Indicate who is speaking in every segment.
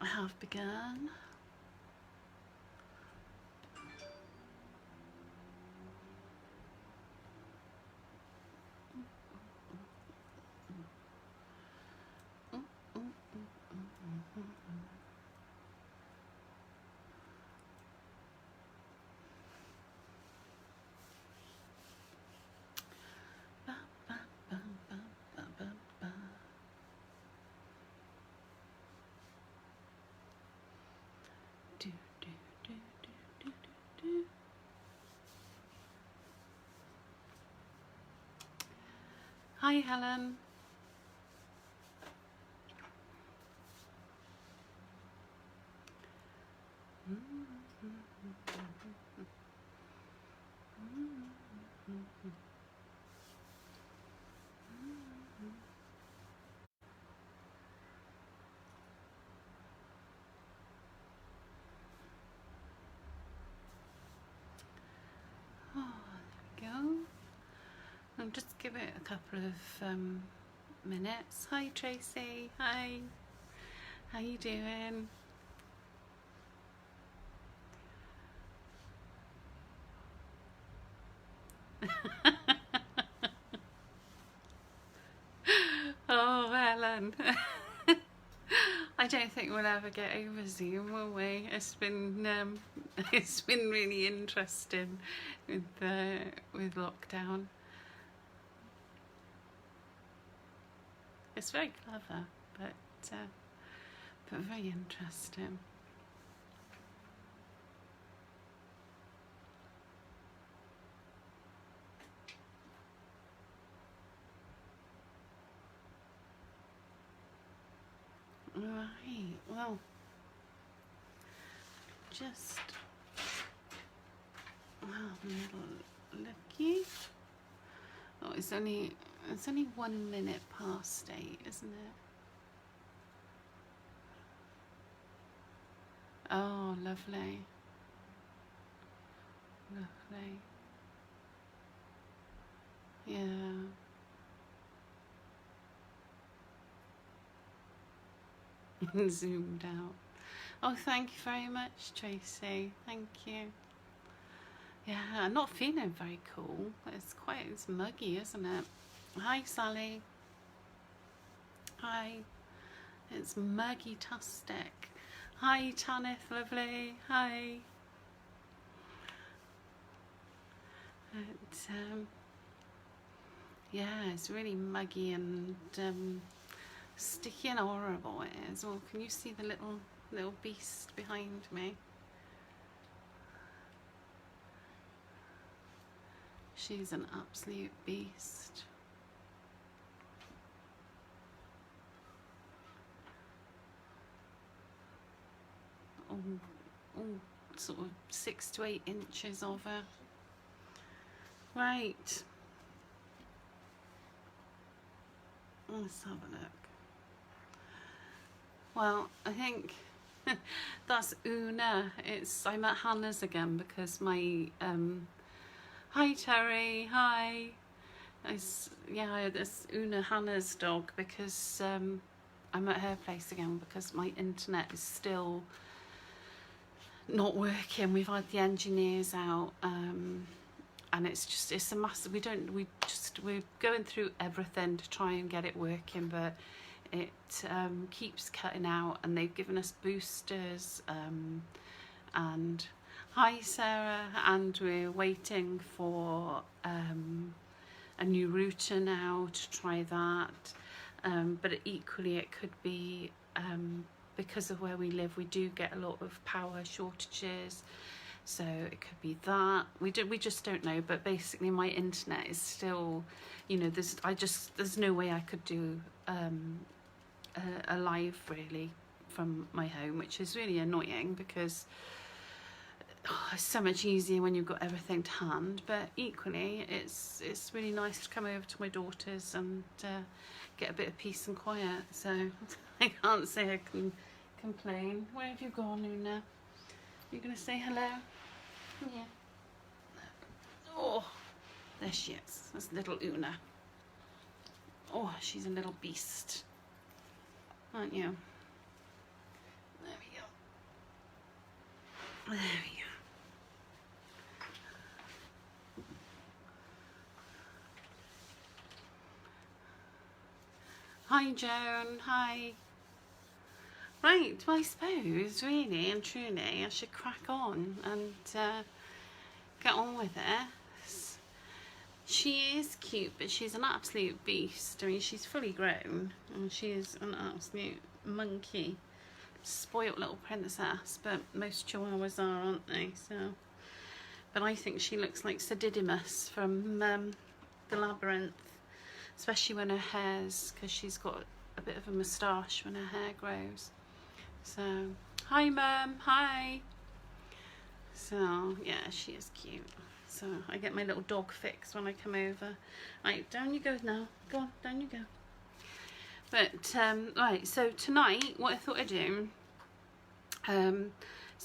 Speaker 1: I have begun. Hi, Helen. Oh, there we go. I'll just give it a couple of minutes. Hi, Tracy. Hi. How you doing? Oh, Helen. I don't think we'll ever get over Zoom, will we? It's been really interesting with lockdown. It's very clever, but very interesting. Right, well, just a little looky. Oh, it's only 1 minute past 8, isn't it? Oh, lovely. Lovely. Yeah. Zoomed out. Oh, thank you very much, Tracy. Thank you. Yeah, I'm not feeling very cool. It's muggy, isn't it? Hi, Sally. Hi. It's muggy-tastic. Hi, Tanith, lovely. Hi. Yeah, it's really muggy and sticky and horrible it is. Well, can you see the little beast behind me? She's an absolute beast. Oh, sort of 6 to 8 inches of her. Right. Let's have a look. Well, I think that's Una. I'm at Hannah's again because my hi Terry, hi. It's Una, Hannah's dog, because I'm at her place again because my internet is still not working. We've had the engineers out, and it's a massive. We're going through everything to try and get it working, but it keeps cutting out, and they've given us boosters, and hi Sarah, and we're waiting for a new router now to try that, but equally it could be because of where we live, we do get a lot of power shortages, so it could be that. We just don't know, but basically my internet is still, there's no way I could do a live really from my home, which is really annoying because it's so much easier when you've got everything to hand. But equally it's really nice to come over to my daughter's and get a bit of peace and quiet, so I can't say I can complain. Where have you gone, Una? You're gonna say hello? Yeah. Oh, there she is. That's little Una. Oh, she's a little beast, aren't you? There There we go. Hi Joan, hi. Right, well I suppose really and truly I should crack on and get on with it. She is cute, but she's an absolute beast. I mean, she's fully grown and she is an absolute monkey. Spoilt little princess, but most chihuahuas are, aren't they? So, but I think she looks like Jjammmas from the Labyrinth, especially when her hair's, because she's got a bit of a moustache when her hair grows. So, hi Mum, hi. So, yeah, she is cute. So, I get my little dog fix when I come over. Right, down you go now. Go on, down you go. But, right, so tonight, what I thought I'd do, so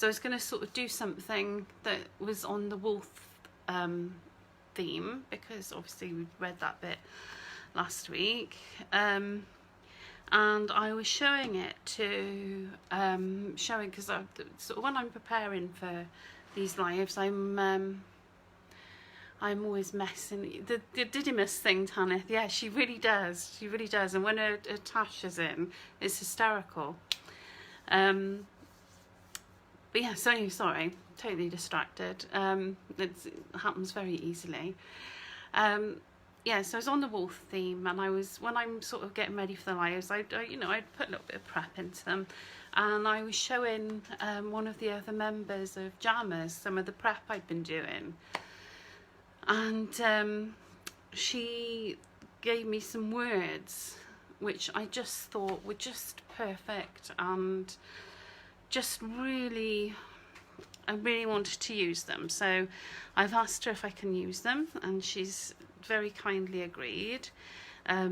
Speaker 1: I was going to sort of do something that was on the wolf theme, because obviously we read that bit last week. And I was showing it to, because sort of when I'm preparing for these lives, I'm always messing the Jjammmas thing, Tanith. Yeah, she really does. She really does. And when her Tash is in, it's hysterical. But yeah, so anyway, sorry, totally distracted. It happens very easily. Yeah, so I was on the wolf theme, and when I'm sort of getting ready for the lives, I'd put a little bit of prep into them, and I was showing one of the other members of Jjammmas some of the prep I'd been doing. And she gave me some words which I just thought were just perfect, and just really, I really wanted to use them. So I've asked her if I can use them, and she's very kindly agreed.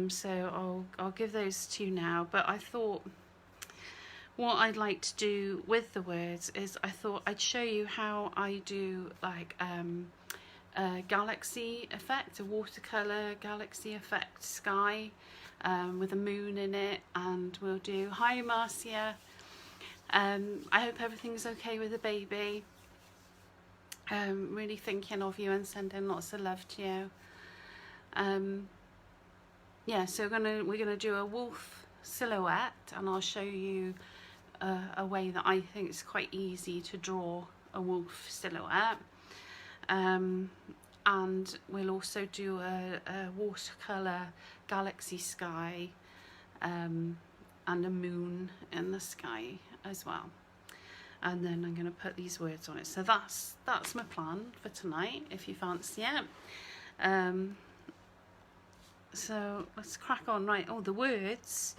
Speaker 1: So I'll give those to you now. But I thought what I'd like to do with the words is I thought I'd show you how I do like a galaxy effect, a watercolour galaxy effect sky with a moon in it, and we'll do hi Marcia. I hope everything's okay with the baby. Really thinking of you and sending lots of love to you. Yeah, so we're gonna do a wolf silhouette, and I'll show you a way that I think is quite easy to draw a wolf silhouette. And we'll also do a watercolour galaxy sky and a moon in the sky as well. And then I'm going to put these words on it. So that's my plan for tonight, if you fancy it. So let's crack on. Right, the words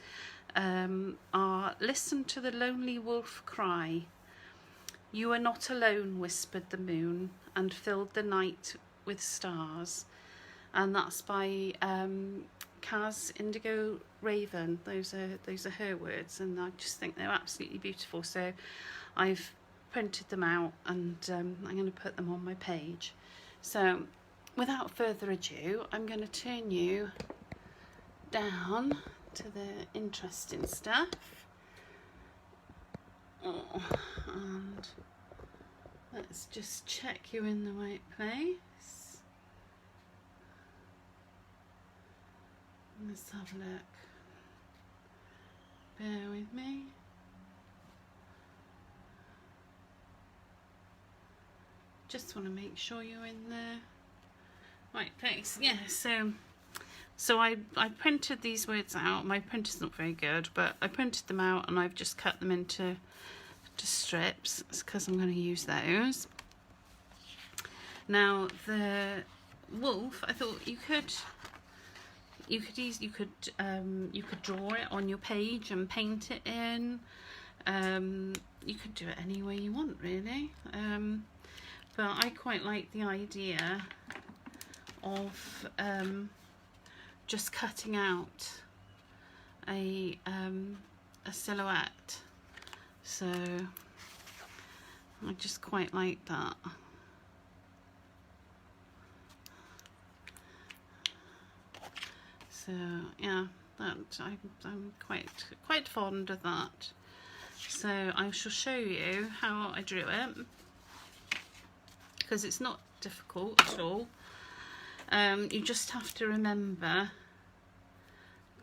Speaker 1: are: listen to the lonely wolf cry. You are not alone, whispered the moon, and filled the night with stars. And that's by Kaz Indigo Raven. Those are her words, and I just think they're absolutely beautiful. So I've printed them out, and I'm going to put them on my page. So without further ado, I'm going to turn you down to the interesting stuff. And let's just check you're in the right place. Let's have a look. Bear with me. Just want to make sure you're in the right place. Yeah, so I printed these words out. My printer's not very good, but I printed them out and I've just cut them into strips because I'm going to use those. Now the wolf, I thought you could draw it on your page and paint it in. You could do it any way you want, really. But I quite like the idea of just cutting out a silhouette. So I just quite like that. So yeah, I'm quite fond of that. So I shall show you how I drew it. because it's not difficult at all. You just have to remember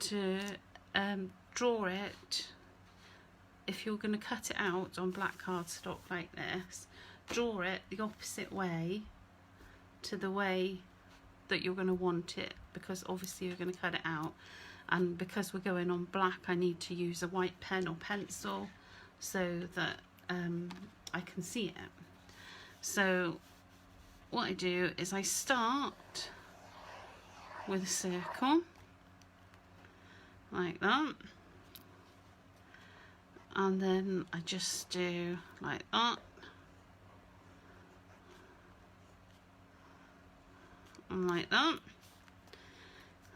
Speaker 1: to draw it. If you're going to cut it out on black cardstock like this, draw it the opposite way to the way that you're going to want it, because obviously you're going to cut it out, and because we're going on black I need to use a white pen or pencil so that I can see it. So what I do is I start with a circle like that, and then I just do like that, and like that.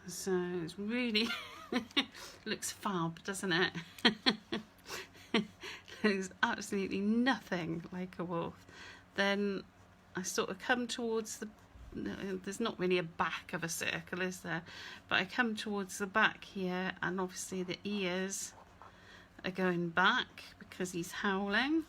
Speaker 1: So it's really looks fab, doesn't it? There's absolutely nothing like a wolf. Then I sort of come towards the, there's not really a back of a circle, is there? But I come towards the back here, and obviously the ears are going back because he's howling.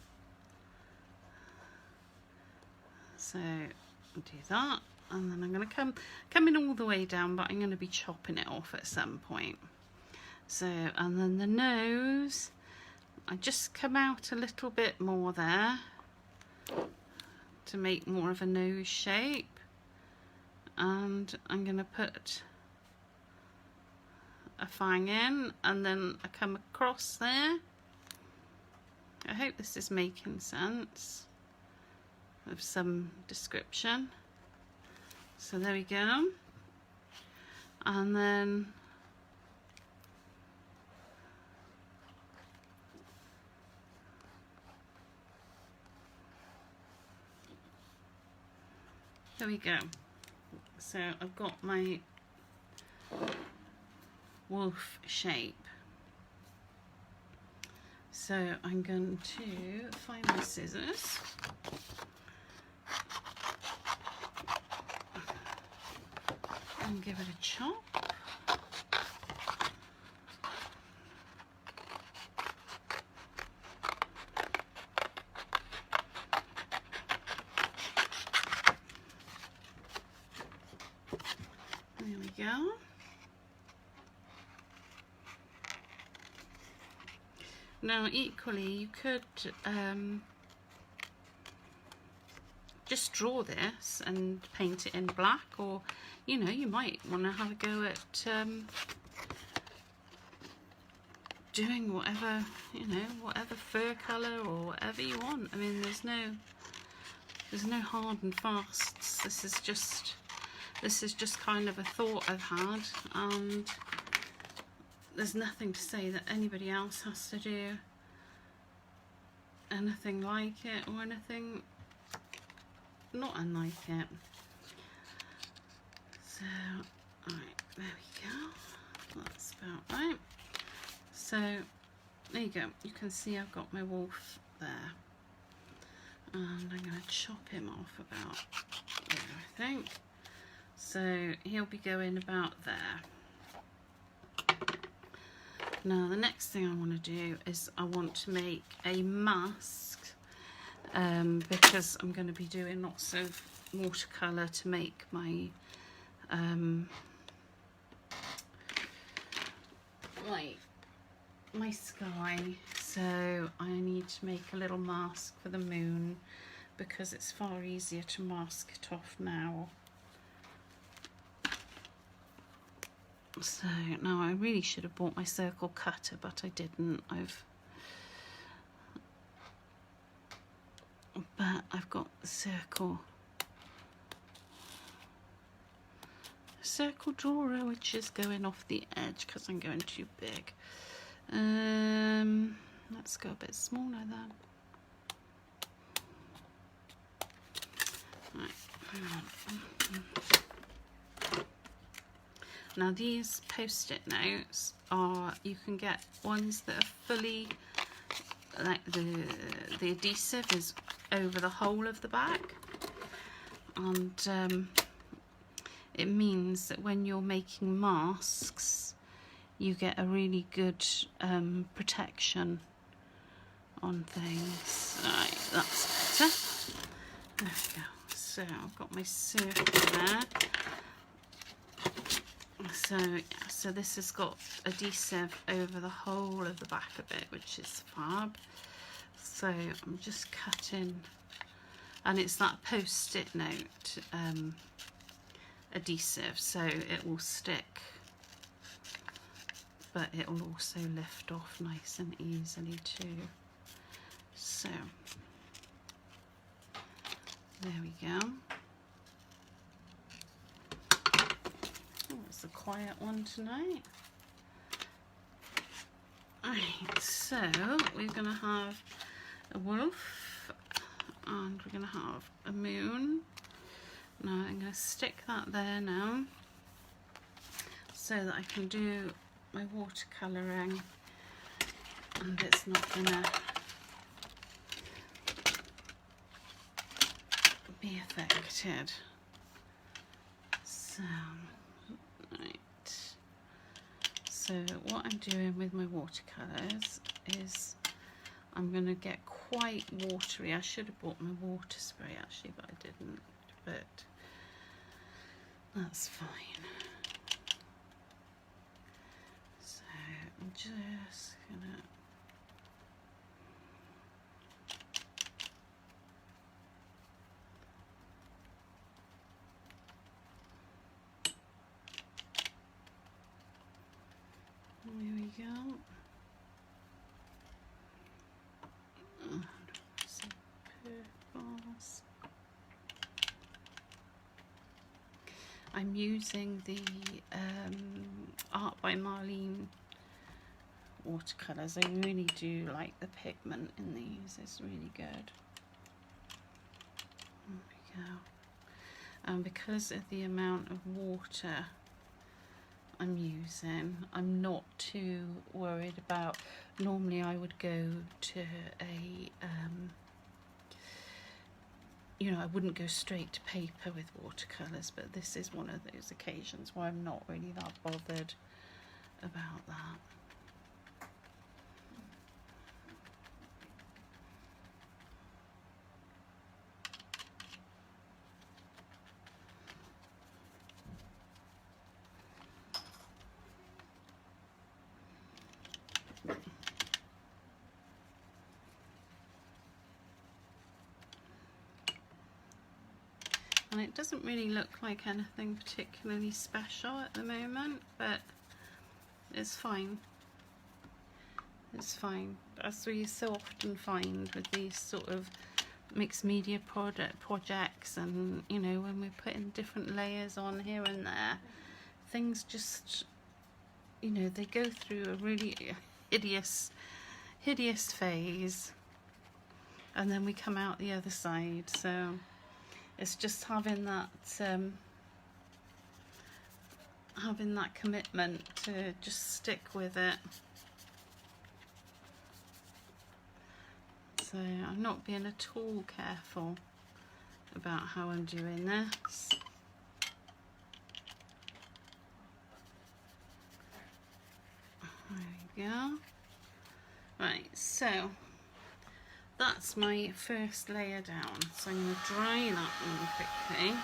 Speaker 1: So I'll do that, and then I'm going to come in all the way down, but I'm going to be chopping it off at some point. So, and then the nose, I just come out a little bit more there to make more of a nose shape, and I'm going to put a fang in, and then I come across there. I hope this is making sense of some description. So there we go, and then there we go. So I've got my wolf shape. So I'm going to find my scissors and give it a chop. There we go. Now equally you could just draw this and paint it in black, or you know, you might want to have a go at doing whatever, you know, whatever fur colour or whatever you want. I mean, there's no hard and fasts. This is just kind of a thought I've had, and there's nothing to say that anybody else has to do anything like it or anything not unlike it. So, alright, there we go. That's about right. So, there you go. You can see I've got my wolf there. And I'm going to chop him off about there, I think. So, he'll be going about there. Now the next thing I want to do is I want to make a mask, because I'm going to be doing lots of watercolour to make my my sky. So I need to make a little mask for the moon, because it's far easier to mask it off now. So now I really should have bought my circle cutter, but I didn't. But I've got the circle drawer, which is going off the edge because I'm going too big. Let's go a bit smaller then. Right. Now these post-it notes are, you can get ones that are fully, like the adhesive is over the whole of the back, and it means that when you're making masks you get a really good protection on things. Right, that's better. There we go. So I've got my circle there. So this has got adhesive over the whole of the back of it, which is fab. So I'm just cutting, and it's that post-it note adhesive, so it will stick, but it will also lift off nice and easily too. So there we go. Oh, it's a quiet one tonight. Alright, so we're going to have a wolf and we're going to have a moon. Now I'm going to stick that there now so that I can do my watercolouring and it's not going to be affected. So, right. So what I'm doing with my watercolours is I'm going to get quite watery. I should have bought my water spray actually, but I didn't. But that's fine. So I'm just gonna there we go. Some purples. I'm using the Art by Marlene watercolours. I really do like the pigment in these, it's really good. There we go. And because of the amount of water I'm using, I'm not too worried about, normally I would go to a you know, I wouldn't go straight to paper with watercolours, but this is one of those occasions where I'm not really that bothered about that. And it doesn't really look like anything particularly special at the moment, but it's fine. It's fine. As we so often find with these sort of mixed media projects, and you know, when we're putting different layers on here and there, things just, you know, they go through a really hideous phase, and then we come out the other side. So it's just having that commitment to just stick with it. So I'm not being at all careful about how I'm doing this. There we go. Right, so that's my first layer down. So I'm going to dry that one quickly.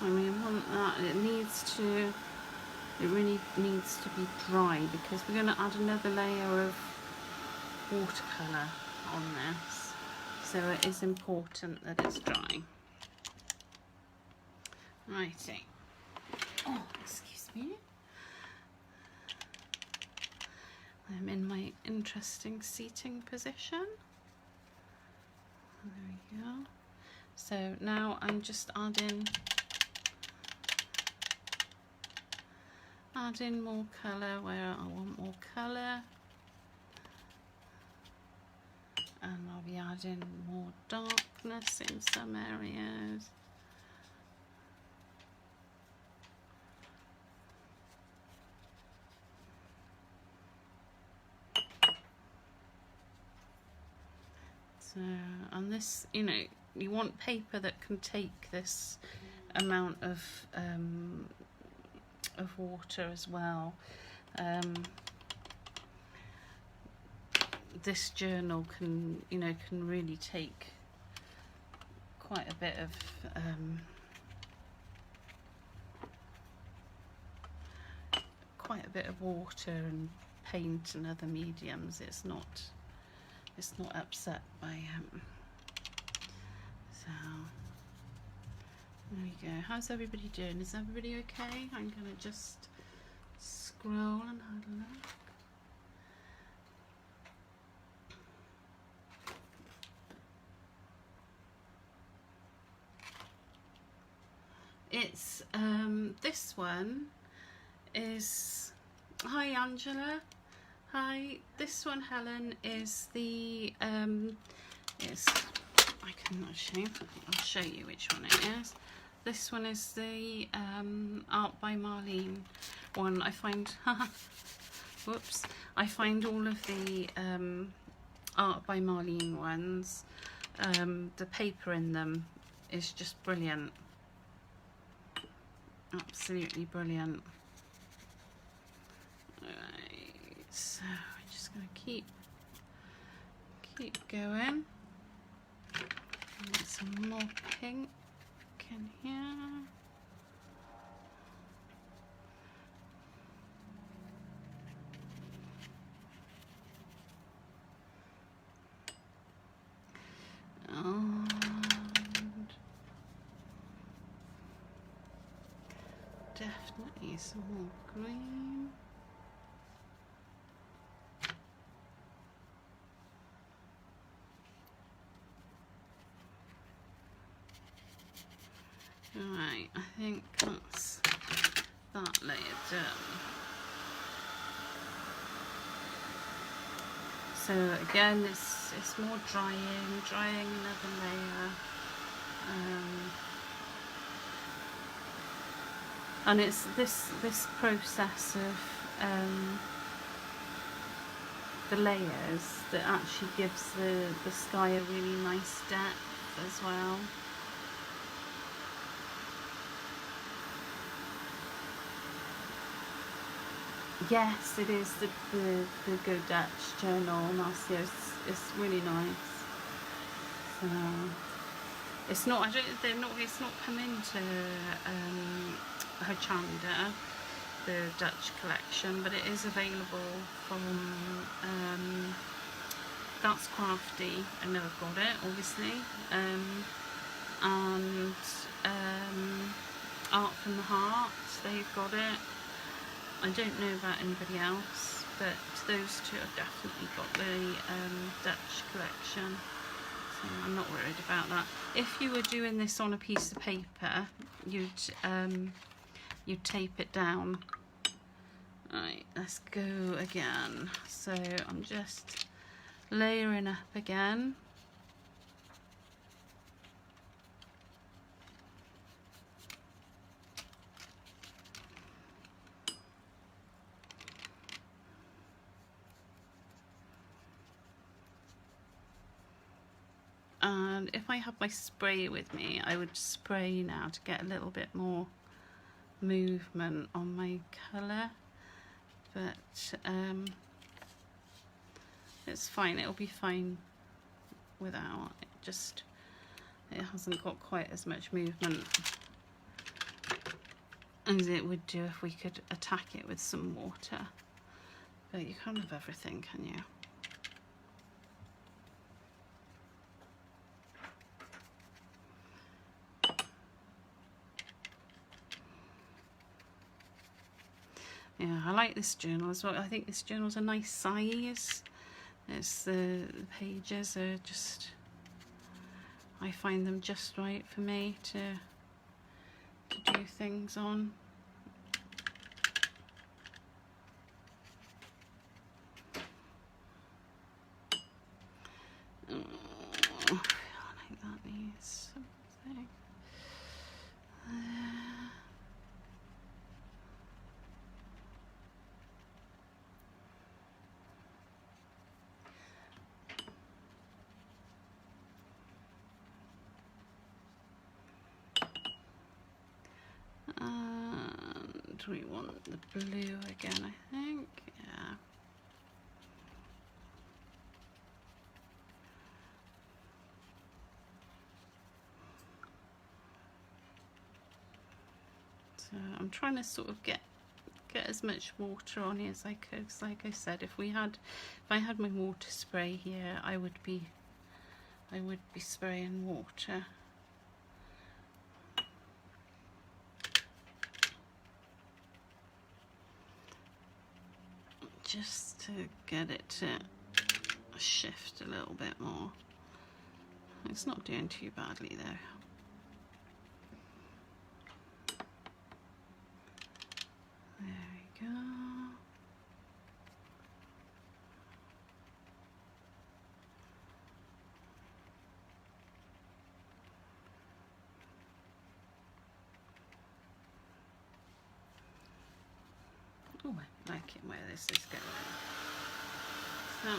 Speaker 1: I mean, I want that, it really needs to be dry, because we're going to add another layer of watercolour on this, so it is important that it's dry. Righty. Oh, excuse me. I'm in my interesting seating position. There we go. So now I'm just adding more colour where I want more colour, and I'll be adding more darkness in some areas. So, and this, you know, you want paper that can take this amount of water as well. This journal can, you know, can really take quite a bit of water and paint and other mediums. It's not upset by so there we go. How's everybody doing? Is everybody okay? I'm gonna just scroll and have a look. It's this one is, hi Angela, hi, this one Helen is the it's, I cannot show, I'll show you which one it is. This one is the Art by Marlene one. I find whoops, I find all of the Art by Marlene ones, the paper in them is just brilliant. Absolutely brilliant. Right, so we're just going to keep going. Get some more pink in here. And definitely some more green. Right, I think that's that layer done. So again, it's more drying another layer, and it's this process of the layers that actually gives the sky a really nice depth as well. Yes, it is the Go Dutch journal, Marcia. It's really nice. So it's not. I don't. They're not. It's not come into Hochanda, the Dutch collection, but it is available from. That's Crafty. I never got it, obviously. And Art from the Heart. They've got it. I don't know about anybody else, but those two have definitely got the Dutch collection, so I'm not worried about that. If you were doing this on a piece of paper, you'd tape it down. Right, let's go again. So I'm just layering up again. And if I had my spray with me, I would spray now to get a little bit more movement on my colour, but it's fine, it'll be fine without. It hasn't got quite as much movement as it would do if we could attack it with some water, but you can't have everything, can you? Yeah, I like this journal as well. I think this journal's a nice size. It's the pages are just, I find them just right for me to do things on. I think that needs something. And we want the blue again, I think. Yeah. So I'm trying to sort of get as much water on it as I could, because like I said, if I had my water spray here, I would be spraying water. Just to get it to shift a little bit more. It's not doing too badly though. There we go. Oh, I like it where this is going. So,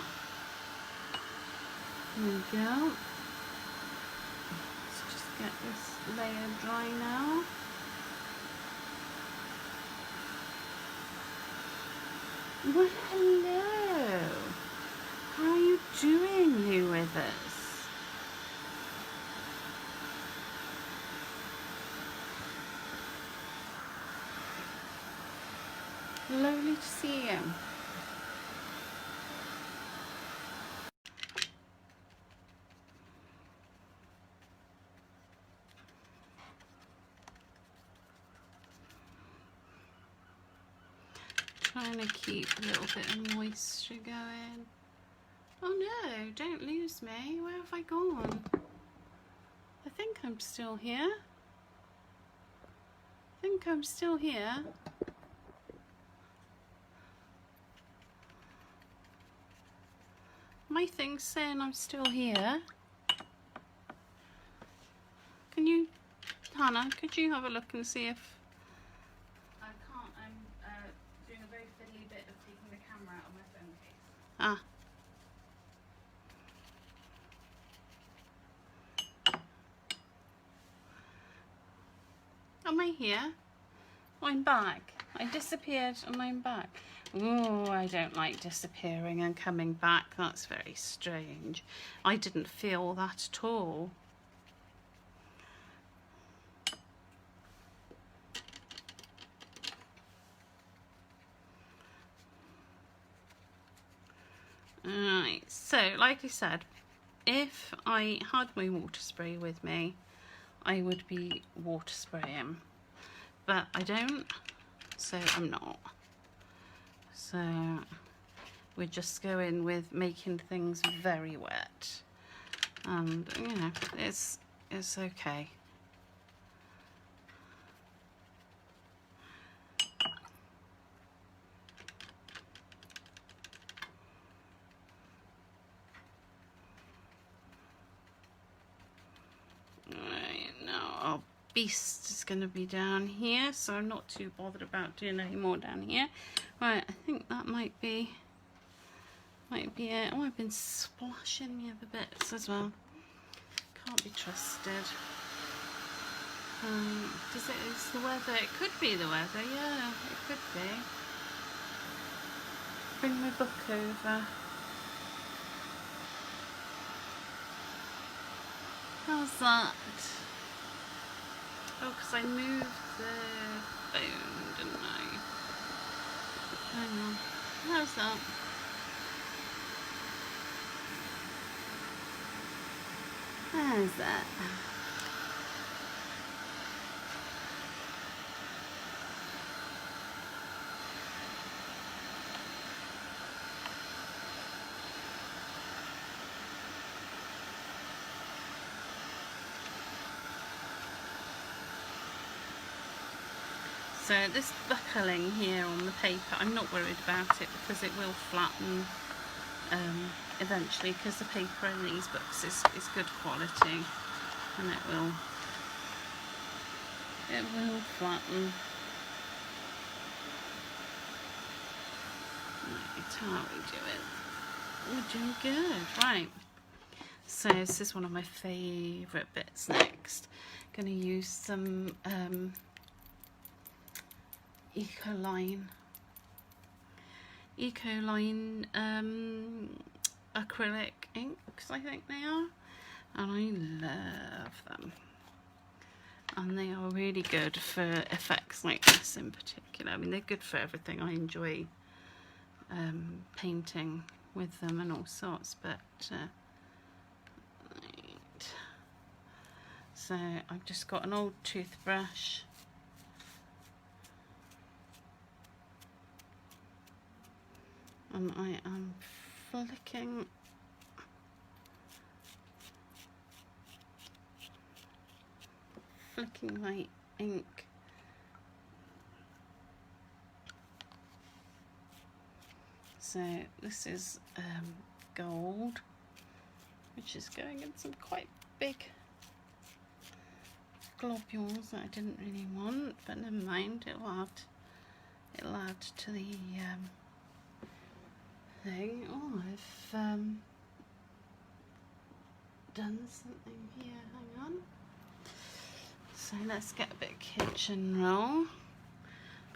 Speaker 1: there we go. Let's just get this layer dry now. Well, hello. How are you doing, you with us? Lovely to see you. Trying to keep a little bit of moisture going. Oh no, don't lose me. Where have I gone? I think I'm still here. My thing's saying I'm still here. Can you, Hannah, could you have a look and see if... I can't, I'm doing a very fiddly bit of taking the camera out of my phone case. Ah. Am I here? I'm back. I disappeared and I'm back. Oh, I don't like disappearing and coming back. That's very strange. I didn't feel that at all. Alright, so like I said, if I had my water spray with me, I would be water spraying. But I don't, so I'm not. So we're just going with making things very wet, and you know, it's okay. Right, now our beast is going to be down here, so I'm not too bothered about doing any more down here. Right, I think that might be it. Oh, I've been splashing the other bits as well. Can't be trusted. Is the weather? It could be the weather, yeah, it could be. Bring my book over. How's that? Oh, because I moved the phone, didn't I? Hang on. How's that? How's that? So this buckling here on the paper, I'm not worried about it because it will flatten eventually, because the paper in these books is good quality, and it will flatten. Right, how are we doing? We're doing good, right. So this is one of my favourite bits next. Going to use some Ecoline acrylic inks, I think they are, and I love them. And they are really good for effects like this in particular. I mean, they're good for everything. I enjoy painting with them and all sorts, but right. So I've just got an old toothbrush, and I am flicking my ink so this is gold, which is going in some quite big globules that I didn't really want, but never mind, it'll add to the thing. Oh, I've done something here, hang on. So let's get a bit of kitchen roll,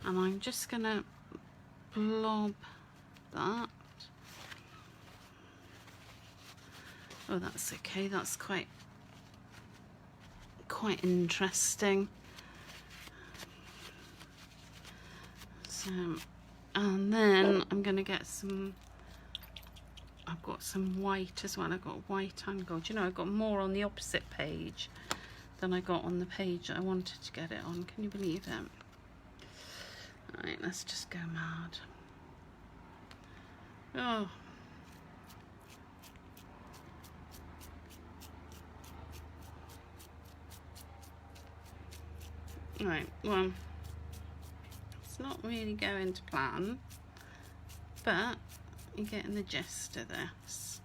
Speaker 1: and I'm just gonna blob that. Oh, that's okay, that's quite interesting. So, and then I'm gonna get some, I've got some white as well. I've got white and gold. You know, I've got more on the opposite page than I got on the page I wanted to get it on. Can you believe it? Alright, let's just go mad. Oh. Right, well, it's not really going to plan, but you're getting the gist of this,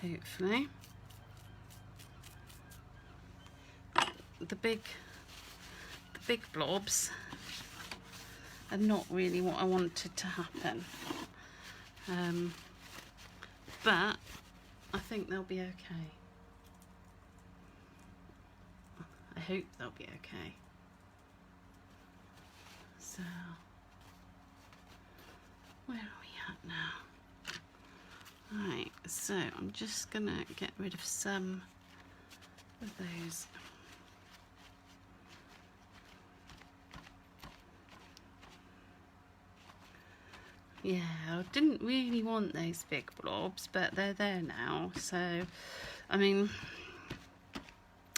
Speaker 1: hopefully. The big blobs are not really what I wanted to happen, but I think they'll be okay. I hope they'll be okay. So, where are we at now? Right, so I'm just gonna get rid of some of those. Yeah, I didn't really want those big blobs, but they're there now. So, I mean,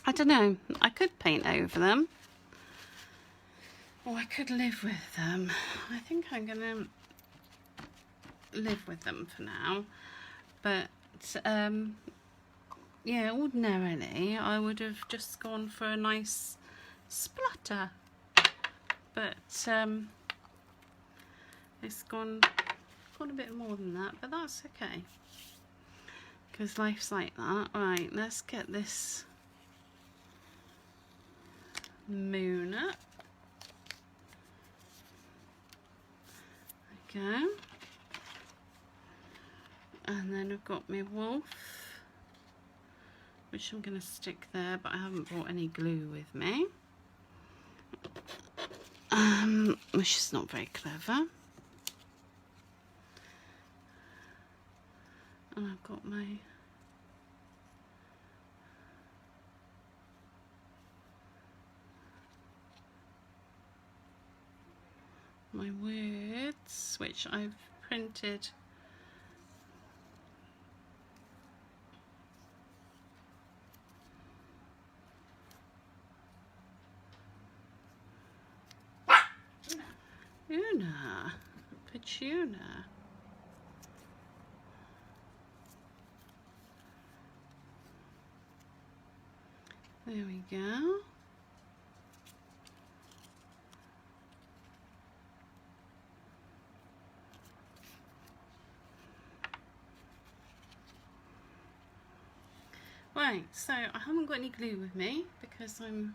Speaker 1: I don't know. I could paint over them, or I could live with them. I think I'm gonna live with them for now. But yeah, ordinarily I would have just gone for a nice splutter, but it's gone a bit more than that, but that's okay, because life's like that. Right, let's get this moon up. Okay, and then I've got my wolf, which I'm going to stick there, but I haven't brought any glue with me, which is not very clever. And I've got my words, which I've printed Una, Petuna. There we go. Right, so I haven't got any glue with me because I'm,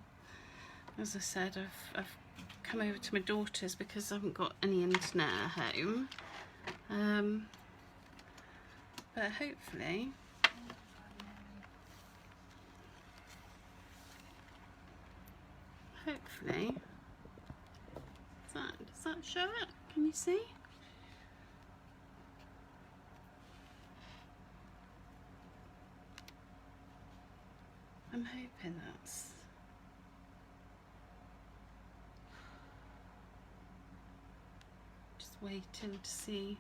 Speaker 1: as I said, I've come over to my daughter's because I haven't got any internet at home. But hopefully does that show it? Can you see? I'm hoping that's just waiting to see.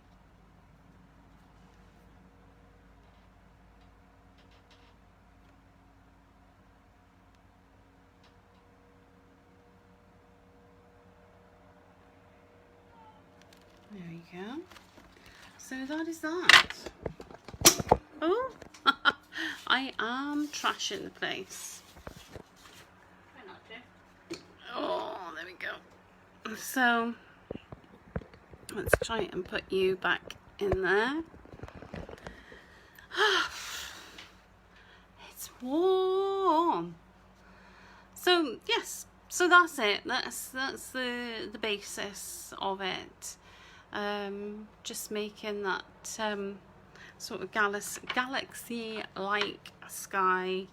Speaker 1: There you go. So that is that. Oh, I am trashing the place. Oh, there we go. So let's try and put you back in there. It's warm. So yes, so that's it. That's the basis of it. Just making that sort of galaxy-like sky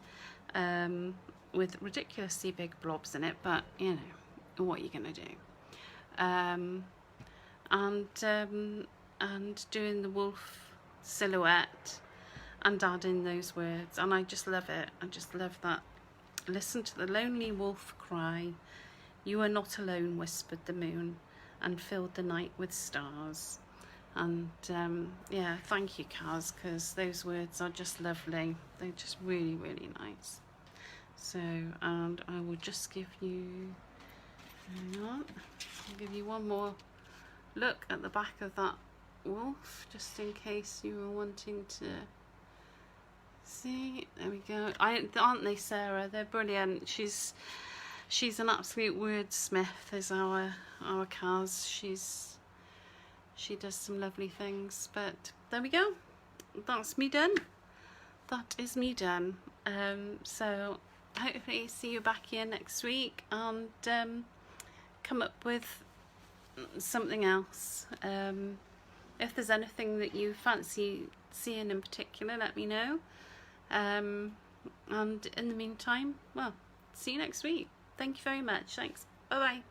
Speaker 1: with ridiculously big blobs in it, but you know, what are you gonna do? And doing the wolf silhouette and adding those words, and I just love it. I just love that. Listen to the lonely wolf cry. You are not alone, whispered the moon, and filled the night with stars. And yeah, thank you, Kaz, because those words are just lovely. They're just really, really nice. So, and I will just give you, hang on, I'll give you one more look at the back of that wolf, just in case you were wanting to see. There we go. Aren't they, Sarah? They're brilliant. She's an absolute wordsmith, is our Kaz. She does some lovely things. But there we go. That's me done. That is me done. So hopefully see you back here next week and come up with something else. If there's anything that you fancy seeing in particular, let me know. And in the meantime, well, see you next week. Thank you very much. Thanks. Bye bye.